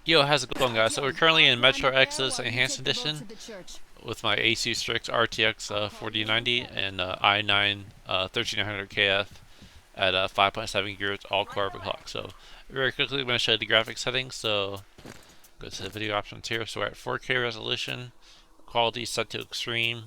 Yo, how's it going, guys? So we're currently in Metro Exodus Enhanced Edition with my Asus Strix RTX 4090 and i9 3900KF at 5.7 GHz all-core overclock. So very quickly, I'm going to show you the graphics settings. So go to the video options here. So we're at 4K resolution, quality set to extreme,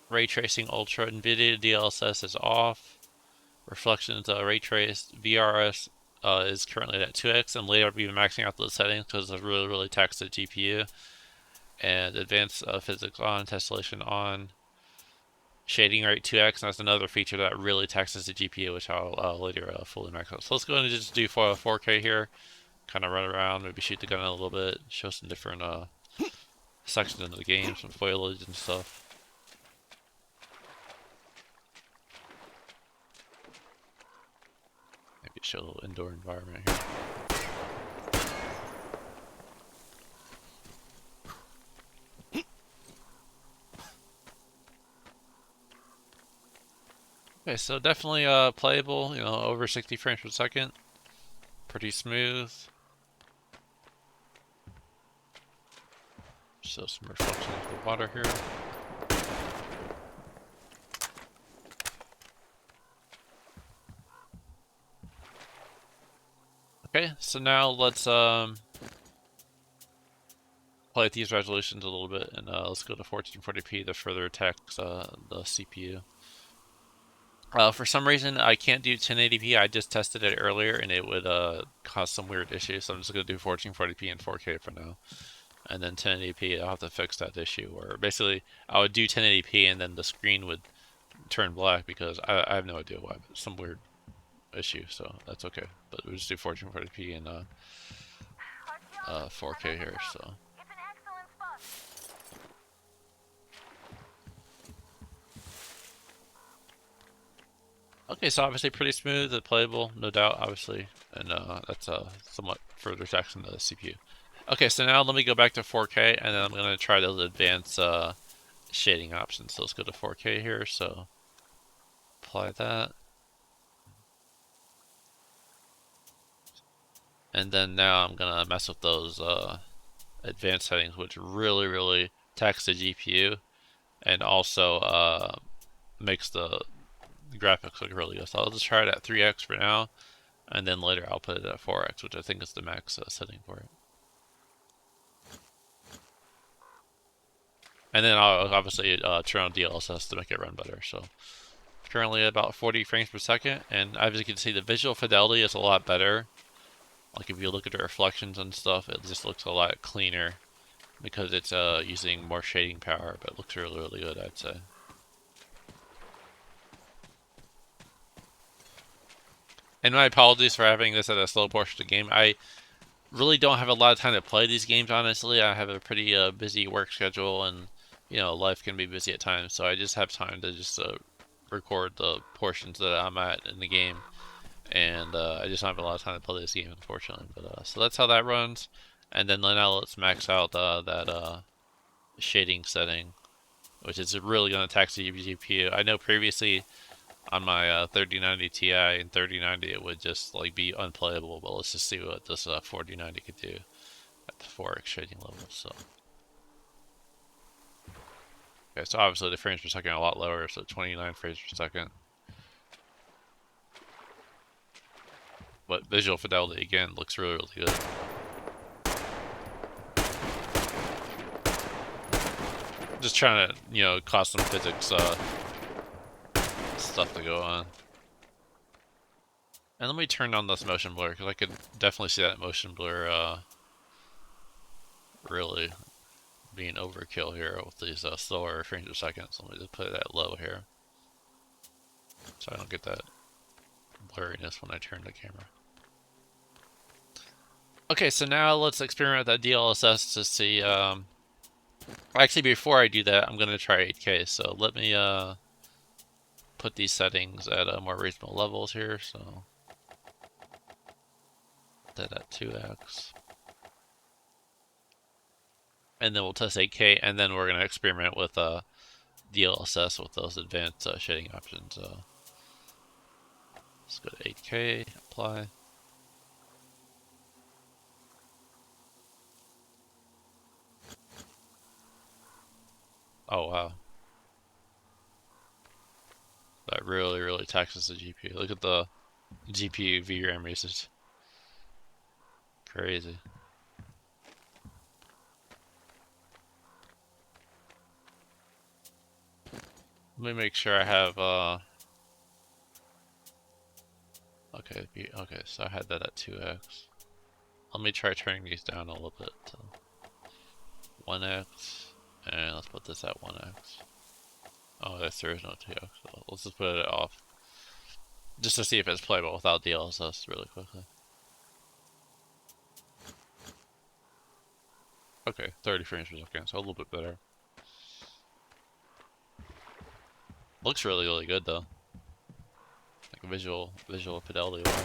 ray tracing ultra, NVIDIA DLSS is off, reflections ray traced, VRS is currently at 2x, and later I'll be maxing out those settings because it's really taxed the GPU. And advanced physics on, tessellation on, shading rate 2x, and that's another feature that really taxes the GPU, which I'll later fully max out. So let's go ahead and just do 4K here, kind of run around, maybe shoot the gun a little bit, show some different sections of the game, some foliage and stuff. Maybe show a little indoor environment here. Okay, so definitely playable, over 60 frames per second. Pretty smooth. Show some reflection of the water here. Okay, so now let's play with these resolutions a little bit, and let's go to 1440p to further tax the CPU. For some reason, I can't do 1080p. I just tested it earlier, and it would cause some weird issues. So I'm just going to do 1440p and 4K for now. And then 1080p, I'll have to fix that issue. Where basically, I would do 1080p, and then the screen would turn black because I have no idea why. But some weird issue, so that's okay. But we'll just do 1440p and 4K here. So. Okay, so obviously pretty smooth and playable, no doubt, obviously, and that's somewhat further taxing the CPU. Okay, so now let me go back to 4K, and then I'm going to try those advanced shading options. So let's go to 4K here, so apply that. And then now I'm going to mess with those advanced settings, which really tax the GPU, and also makes the graphics look really good. So I'll just try it at 3x for now, and then later I'll put it at 4x, which I think is the max setting for it. And then I'll obviously turn on DLSS to make it run better. So currently at about 40 frames per second, and as you can see, the visual fidelity is a lot better. Like if you look at the reflections and stuff, it just looks a lot cleaner because it's using more shading power, but it looks really good, I'd say. And my apologies for having this at a slow portion of the game. I really don't have a lot of time to play these games, honestly. I have a pretty busy work schedule, and life can be busy at times, so I just have time to just record the portions that I'm at in the game, and I just don't have a lot of time to play this game, unfortunately. But so that's how that runs, and then now let's max out that shading setting, which is really going to tax the GPU. I know previously on my 3090 Ti and 3090 it would just like be unplayable, but let's just see what this 4090 could do at the 4x shading level. So okay, so obviously the frames per second are a lot lower, so 29 frames per second. But visual fidelity again looks really good. Just trying to cause some physics stuff to go on. And let me turn on this motion blur, because I could definitely see that motion blur really being overkill here with these slower frames per second. So let me just put it at low here, so I don't get that blurriness when I turn the camera. Okay, so now let's experiment with that DLSS to see. Actually, before I do that, I'm going to try 8K. So let me put these settings at more reasonable levels here. So that at 2x. And then we'll test 8K, and then we're going to experiment with DLSS with those advanced shading options. Let's go to 8K, apply. Oh wow, that really taxes the GPU. Look at the GPU VRAM usage. Crazy. Let me make sure I have okay, so I had that at 2x. Let me try turning these down a little bit to 1x, and let's put this at 1x. Oh, yes, there is no 2x, so let's just put it off. Just to see if it's playable without DLSS really quickly. Okay, 30 frames per second, so a little bit better. Looks really good though. Like visual fidelity wise.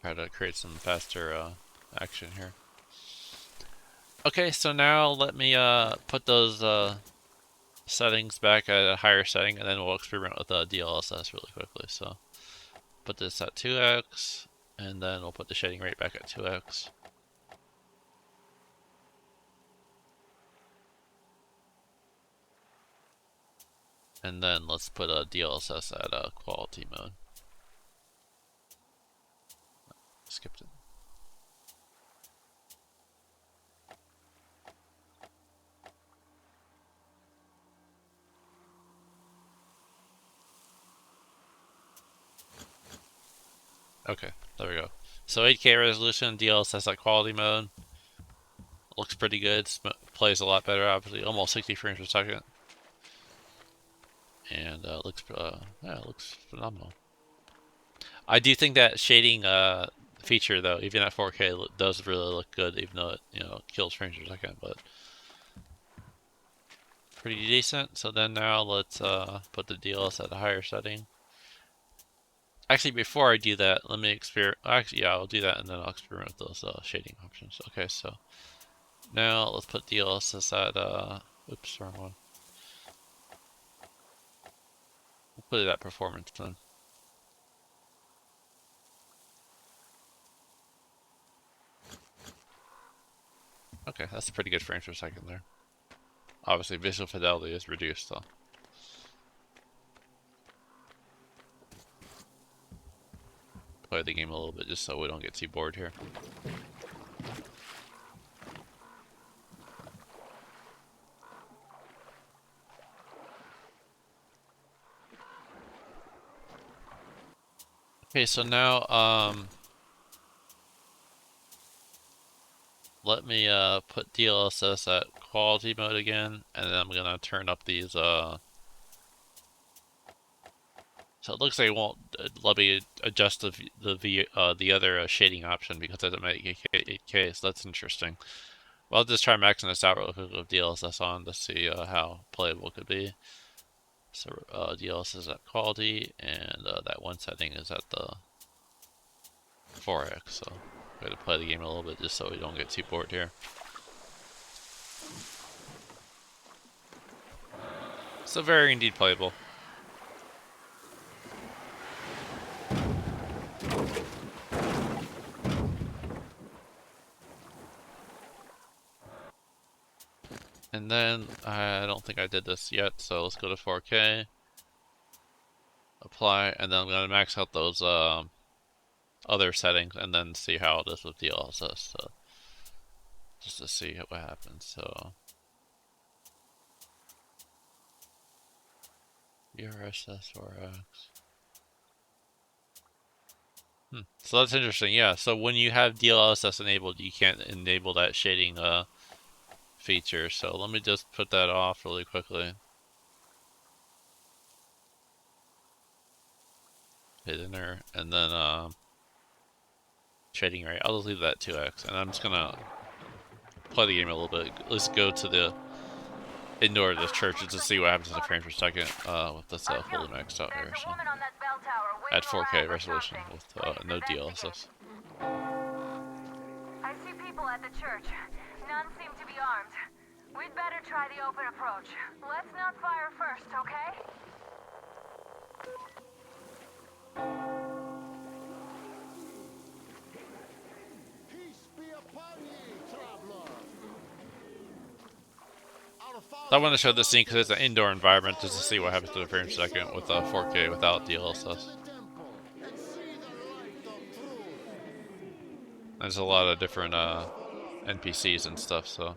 Try to create some faster action here. Okay, so now let me put those settings back at a higher setting, and then we'll experiment with DLSS really quickly. So put this at 2x, and then we'll put the shading rate back at 2x. And then let's put a DLSS at quality mode. Skipped it. Okay, there we go. So 8K resolution, DLSS at quality mode. Looks pretty good. Plays a lot better, obviously. Almost 60 frames per second. And looks phenomenal. I do think that shading feature though, even at 4K, does really look good, even though it kills frames per second, but pretty decent. So then now let's put the DLSS at a higher setting. Actually, before I do that, let me experiment. Actually, yeah, I'll do that, and then I'll experiment with those shading options. Okay, so now let's put DLSS at oops, wrong one. We'll put it at performance then. Okay, that's a pretty good frames per second there. Obviously, visual fidelity is reduced though. Play the game a little bit just so we don't get too bored here. Okay, so now let me put DLSS at quality mode again, and then I'm gonna turn up these so it looks like it won't let me adjust the other shading option because it doesn't make 8K, so that's interesting. Well, I'll just try maxing this out real quick with DLSS on to see how playable it could be. So DLSS at quality, and that one setting is at the 4x, so I'm going to play the game a little bit just so we don't get too bored here. So very indeed playable. And then, I don't think I did this yet, so let's go to 4K. Apply, and then I'm going to max out those other settings, and then see how it is with DLSS, so just to see what happens. So DLSS 4x. So that's interesting, yeah. So when you have DLSS enabled, you can't enable that shading feature. So let me just put that off really quickly. Hit enter, and then shading rate. I'll just leave that 2x, and I'm just gonna play the game a little bit. Let's go to the indoor of this church just to see what happens in the frames per second with this fully maxed out here. So at 4K resolution with no DLSS. I see people at the church. None seem to be armed. We'd better try the open approach. Let's not fire first, okay? Peace be upon ye, traveler. I want to show this scene because it's an indoor environment just to see what happens to the frame per second with 4K without DLSS. There's a lot of different NPCs and stuff, so